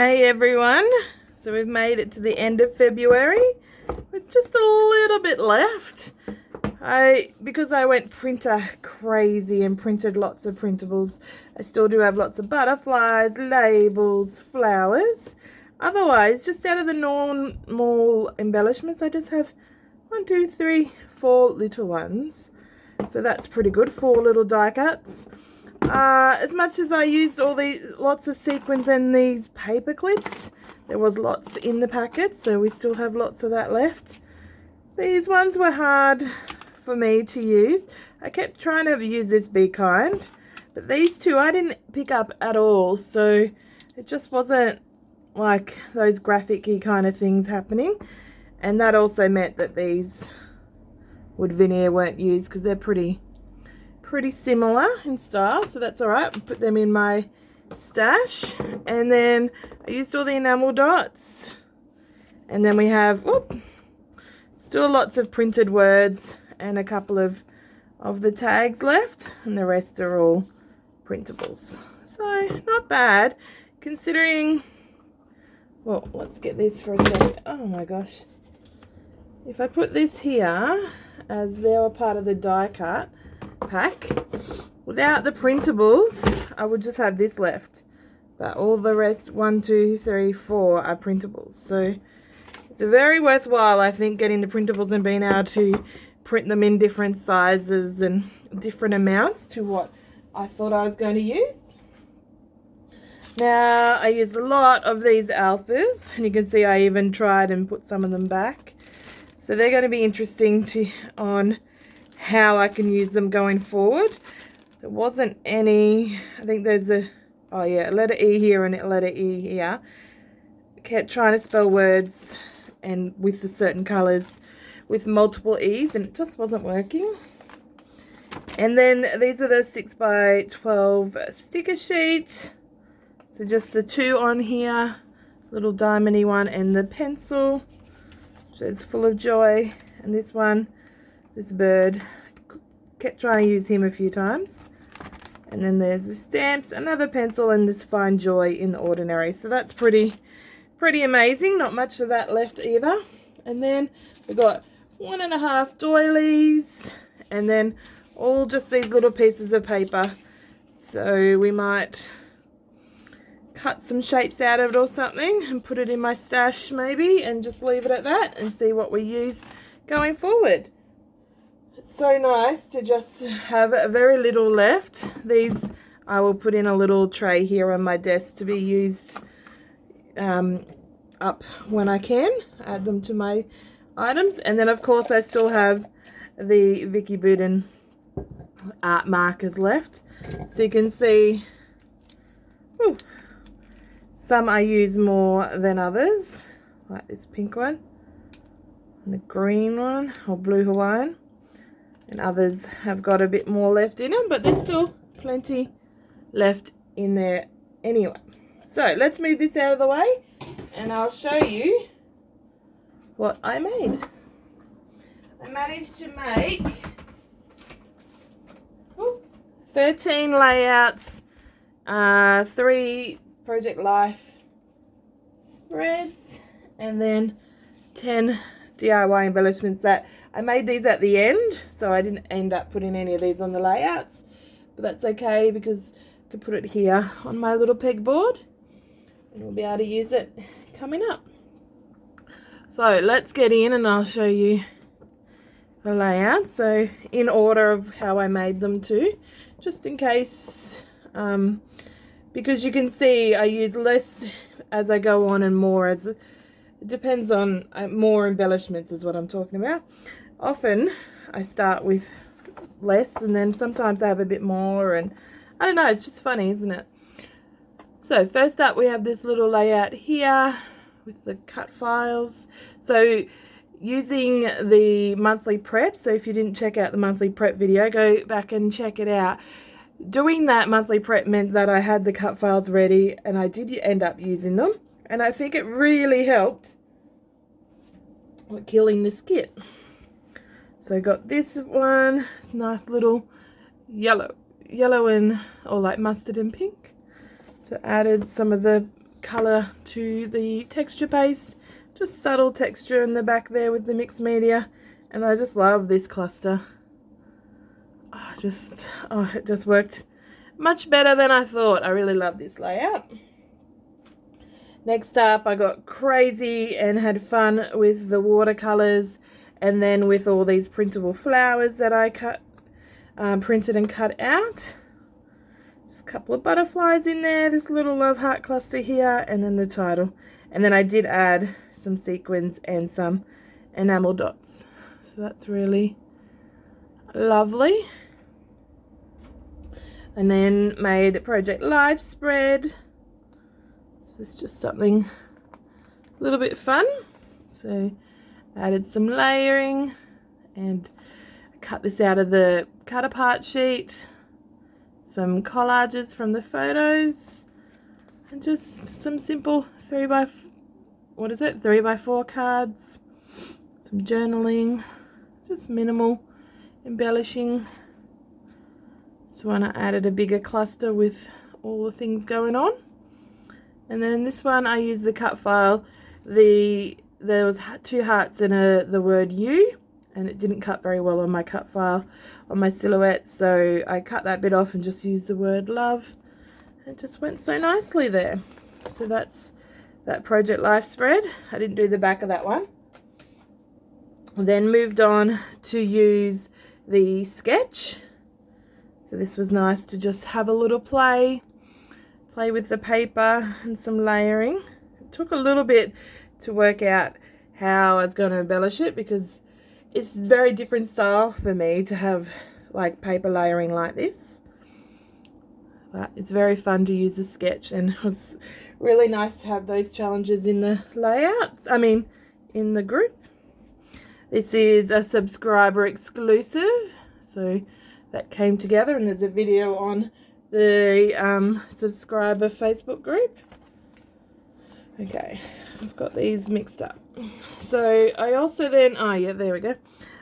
Hey everyone, so we've made it to the end of February with just a little bit left. Because I went printer crazy and printed lots of printables, I still do have lots of butterflies, labels, flowers. Otherwise, just out of the normal embellishments, I just have 1, 2, 3, 4 little ones. So that's pretty good, 4 little die cuts. As much as I used lots of sequins and these paper clips, there was lots in the packet, so we still have lots of that left. These ones were hard for me to use. I kept trying to use this Be Kind, but these two I didn't pick up at all, so it just wasn't like those graphic-y kind of things happening. And that also meant that these wood veneer weren't used because they're pretty similar in style, so that's all right. Put them in my stash. And then I used all the enamel dots, and then we have still lots of printed words and a couple of the tags left, and the rest are all printables, so not bad considering. Well, let's get this for a second. Oh my gosh, if I put this here as they were part of the die cut pack, without the printables I would just have this left, but all the rest, 1, 2, 3, 4 are printables. So it's a very worthwhile, I think, getting the printables and being able to print them in different sizes and different amounts to what I thought I was going to use. Now I used a lot of these alphas, and you can see I even tried and put some of them back, so they're going to be interesting on how I can use them going forward. There wasn't any, I think there's a letter E here and a letter E here. Kept trying to spell words and with the certain colors with multiple E's, and it just wasn't working. And then these are the 6 by 12 sticker sheet. So just the 2 on here, little diamondy one, and the pencil. So it's full of joy. And this one, this bird, kept trying to use him a few times. And then there's the stamps, another pencil, and this Find Joy in the Ordinary. So that's pretty amazing. Not much of that left either. And then we got 1.5 doilies, and then all just these little pieces of paper. So we might cut some shapes out of it or something and put it in my stash maybe, and just leave it at that and see what we use going forward. It's so nice to just have very little left. These I will put in a little tray here on my desk to be used up when I can. Add them to my items. And then of course I still have the Vicky Budden art markers left. So you can see some I use more than others, like this pink one and the green one, or blue Hawaiian. And others have got a bit more left in them, but there's still plenty left in there anyway. So let's move this out of the way and I'll show you what I made. I managed to make 13 layouts, 3 Project Life spreads, and then 10 DIY embellishments. That I made these at the end, so I didn't end up putting any of these on the layouts, but that's okay because I could put it here on my little pegboard and we'll be able to use it coming up. So let's get in and I'll show you the layout, so in order of how I made them too, just in case, because you can see I use less as I go on and more as it depends on more embellishments is what I'm talking about. Often I start with less and then sometimes I have a bit more, and I don't know, it's just funny, isn't it? So first up we have this little layout here with the cut files. So using the monthly prep, so if you didn't check out the monthly prep video, go back and check it out. Doing that monthly prep meant that I had the cut files ready, and I did end up using them, and I think it really helped with killing this kit. So I got this one, it's nice little yellow and, or like mustard and pink. So added some of the colour to the texture paste. Just subtle texture in the back there with the mixed media. And I just love this cluster. It just worked much better than I thought. I really love this layout. Next up, I got crazy and had fun with the watercolors, and then with all these printable flowers that I printed and cut out. Just a couple of butterflies in there, this little love heart cluster here, and then the title. And then I did add some sequins and some enamel dots. So that's really lovely. And then made Project Life spread. It's just something a little bit fun. So added some layering and cut this out of the cut apart sheet. Some collages from the photos and just some simple 3x4 cards. Some journaling, just minimal embellishing. This one I added a bigger cluster with all the things going on. And then this one I used the cut file. There was 2 hearts and the word you, and it didn't cut very well on my cut file on my silhouette, so I cut that bit off and just used the word love. It just went so nicely there. So that's that Project Life spread. I didn't do the back of that one. Then moved on to use the sketch. So this was nice to just have a little play with the paper and some layering. It took a little bit to work out how I was going to embellish it, because it's a very different style for me to have like paper layering like this. But it's very fun to use a sketch, and it was really nice to have those challenges in the layouts, in the group. This is a subscriber exclusive, so that came together, and there's a video on the subscriber Facebook group. Okay, I've got these mixed up. So I also then, there we go.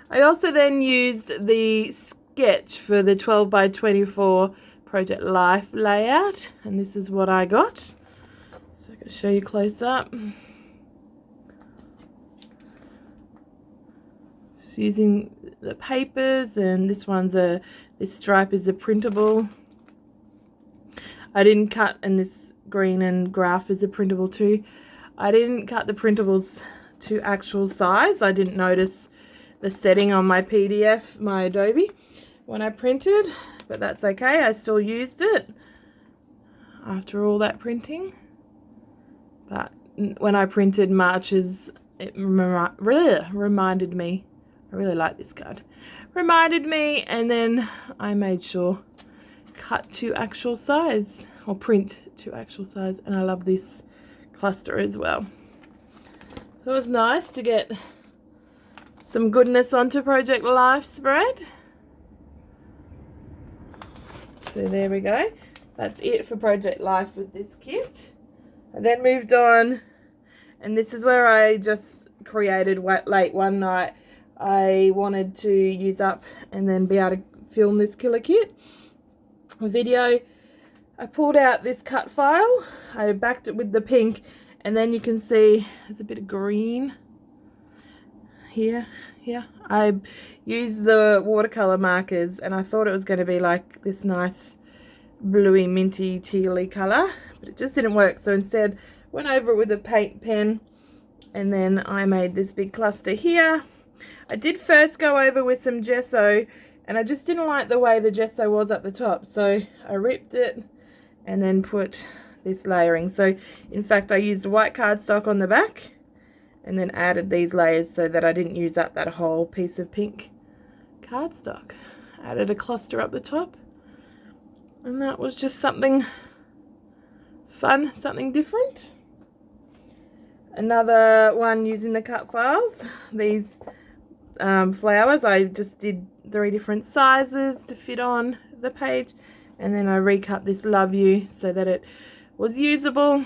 I also then used the sketch for the 12x24 Project Life layout, and this is what I got. So I can show you close up. Just using the papers, and this stripe is a printable. I didn't cut, and this green and graph is a printable too. I didn't cut the printables to actual size. I didn't notice the setting on my PDF, my Adobe, when I printed, but that's okay. I still used it after all that printing. But when I printed March's, it reminded me. I really like this card. Reminded me, and then I made sure cut to actual size, or print to actual size, and I love this cluster as well. So it was nice to get some goodness onto Project Life spread. So there we go. That's it for Project Life with this kit. I then moved on, and this is where I just created late one night. I wanted to use up and then be able to film this killer kit video. I pulled out this cut file, I backed it with the pink, and then you can see there's a bit of green here. I used the watercolor markers, and I thought it was going to be like this nice bluey minty tealy color, but it just didn't work. So instead went over it with a paint pen, and then I made this big cluster here. I did first go over with some gesso, and I just didn't like the way the gesso was at the top, so I ripped it and then put this layering. So in fact I used white cardstock on the back and then added these layers so that I didn't use up that whole piece of pink cardstock. Added a cluster up the top, and that was just something fun, something different. Another one using the cut files, these flowers, I just did 3 different sizes to fit on the page, and then I recut this love you so that it was usable.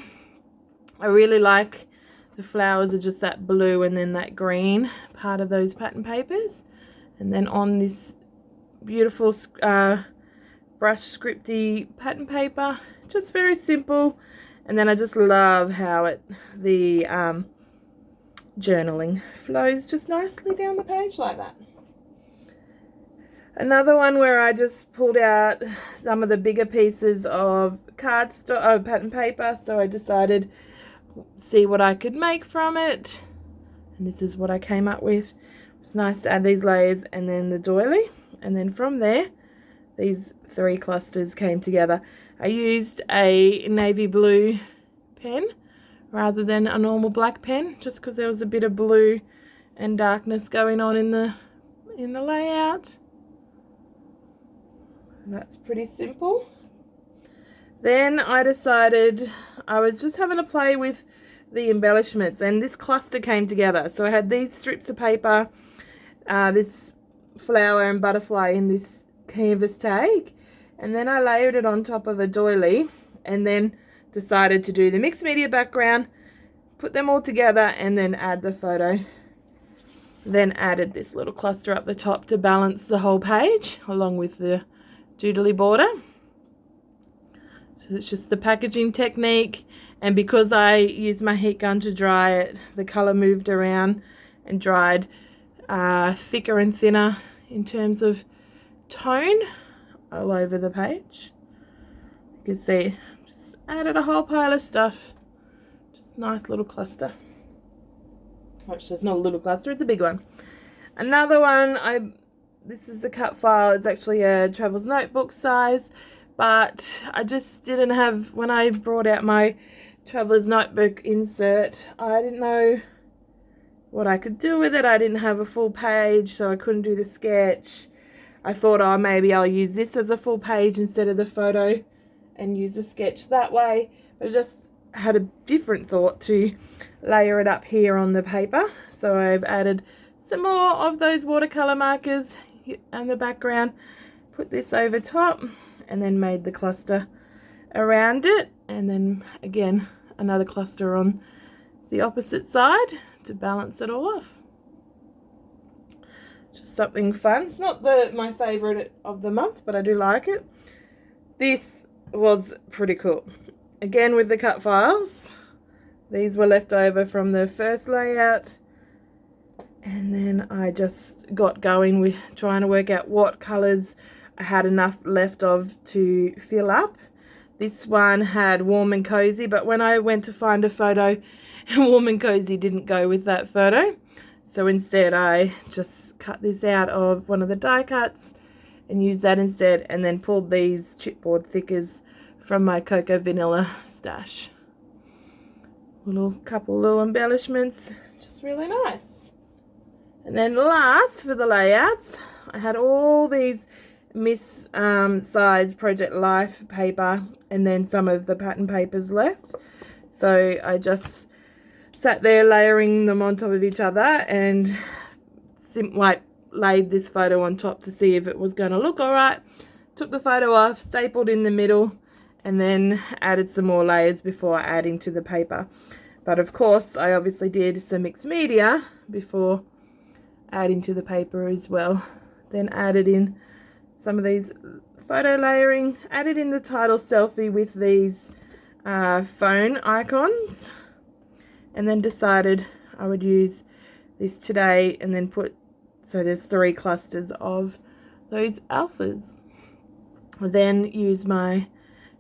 I really like the flowers are just that blue and then that green part of those pattern papers, and then on this beautiful brush scripty pattern paper, just very simple And then I just love how the journaling flows just nicely down the page like that. Another one where I just pulled out some of the bigger pieces of pattern paper, so I decided see what I could make from it, and this is what I came up with. It's nice to add these layers and then the doily, and then from there these 3 clusters came together. I used a navy blue pen rather than a normal black pen, just because there was a bit of blue and darkness going on in the layout. And that's pretty simple. Then I decided I was just having a play with the embellishments, and this cluster came together. So I had these strips of paper, this flower and butterfly in this canvas tag, and then I layered it on top of a doily, and then decided to do the mixed media background, put them all together, and then add the photo. Then added this little cluster up the top to balance the whole page, along with the doodly border. So it's just the packaging technique, and because I used my heat gun to dry it, the colour moved around and dried thicker and thinner in terms of tone all over the page. You can see, just added a whole pile of stuff. Just a nice little cluster. Actually, it's not a little cluster, it's a big one. Another one, this is a cut file. It's actually a Travels notebook size, but I just didn't have, when I brought out my Traveler's Notebook insert, I didn't know what I could do with it. I didn't have a full page, so I couldn't do the sketch. I thought, oh, maybe I'll use this as a full page instead of the photo and use the sketch that way. But I just had a different thought to layer it up here on the paper. So I've added some more of those watercolor markers and the background, put this over top, and then made the cluster around it, and then again another cluster on the opposite side to balance it all off. Just something fun. It's not my favorite of the month, but I do like it. This was pretty cool. Again with the cut files. These were left over from the first layout, and then I just got going with trying to work out what colors I had enough left of to fill up. This one had warm and cozy, but when I went to find a photo, warm and cozy didn't go with that photo. So instead I just cut this out of one of the die cuts and used that instead, and then pulled these chipboard thickers from my Cocoa Vanilla stash. Couple little embellishments, just really nice. And then last, for the layouts, I had all these Miss size Project Life paper and then some of the pattern papers left. So I just sat there layering them on top of each other and laid this photo on top to see if it was going to look alright. Took the photo off, stapled in the middle, and then added some more layers before adding to the paper. But of course I obviously did some mixed media before adding to the paper as well. Then added in some of these photo layering, added in the title selfie with these phone icons, and then decided I would use this today and then so there's 3 clusters of those alphas. I then use my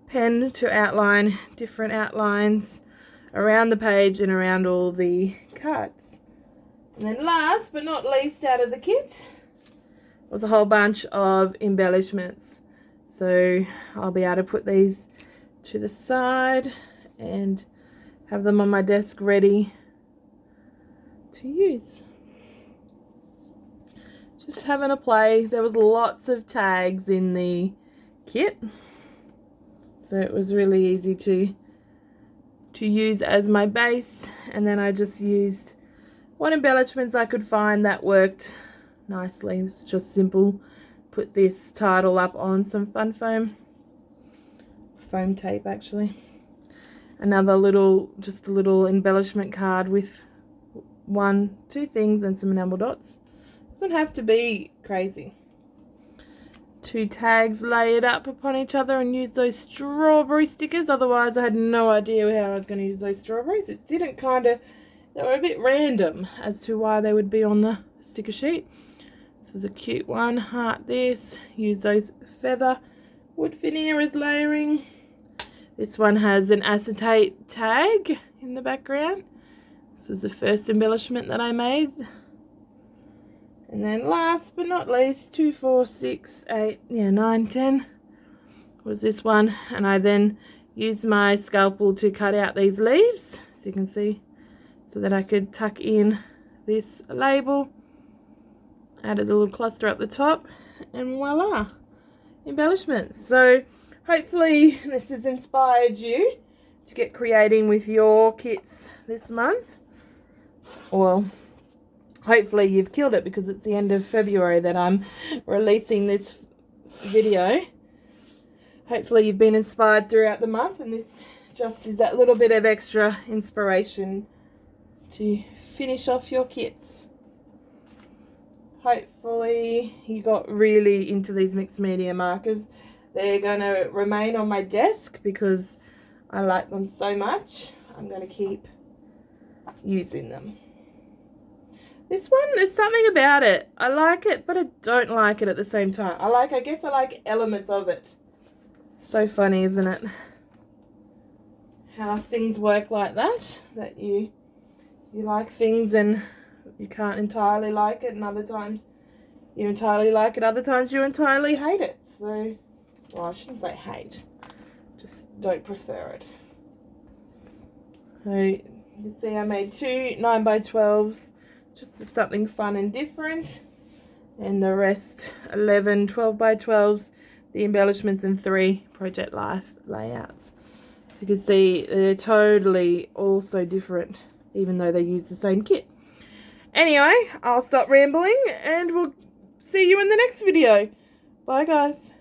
pen to outline different outlines around the page and around all the cards. And then last but not least out of the kit was a whole bunch of embellishments. So I'll be able to put these to the side and have them on my desk ready to use. Just having a play. There was lots of tags in the kit, so it was really easy to use as my base, and then I just used what embellishments I could find that worked nicely. It's just simple. Put this title up on some fun foam tape actually. Another just a little embellishment card with 2 things and some enamel dots. Doesn't have to be crazy. 2 tags layered up upon each other and use those strawberry stickers. Otherwise I had no idea how I was going to use those strawberries. It didn't they were a bit random as to why they would be on the sticker sheet. This is a cute one, heart this. Use those feather wood veneer as layering. This one has an acetate tag in the background. This is the first embellishment that I made. And then last but not least, 2, 4, 6, 8, 9, 10 was this one. And I then used my scalpel to cut out these leaves, so you can see, so that I could tuck in this label. Added a little cluster up the top, and voila, embellishments. So hopefully this has inspired you to get creating with your kits this month. Well, hopefully you've killed it, because it's the end of February that I'm releasing this video. Hopefully you've been inspired throughout the month, and this just is that little bit of extra inspiration to finish off your kits. Hopefully you got really into these mixed media markers. They're going to remain on my desk because I like them so much. I'm going to keep using them. This one, there's something about it. I like it, but I don't like it at the same time. I guess I like elements of it. So funny, isn't it? How things work like that. That you like things and you can't entirely like it, and other times you entirely like it, other times you entirely hate it. So, well, I shouldn't say hate, just don't prefer it. So you can see I made 2 9x12s, just as something fun and different, and the rest 11 12x12s, the embellishments, and 3 Project Life layouts. You can see they're totally all so different, even though they use the same kit. Anyway, I'll stop rambling and we'll see you in the next video. Bye guys.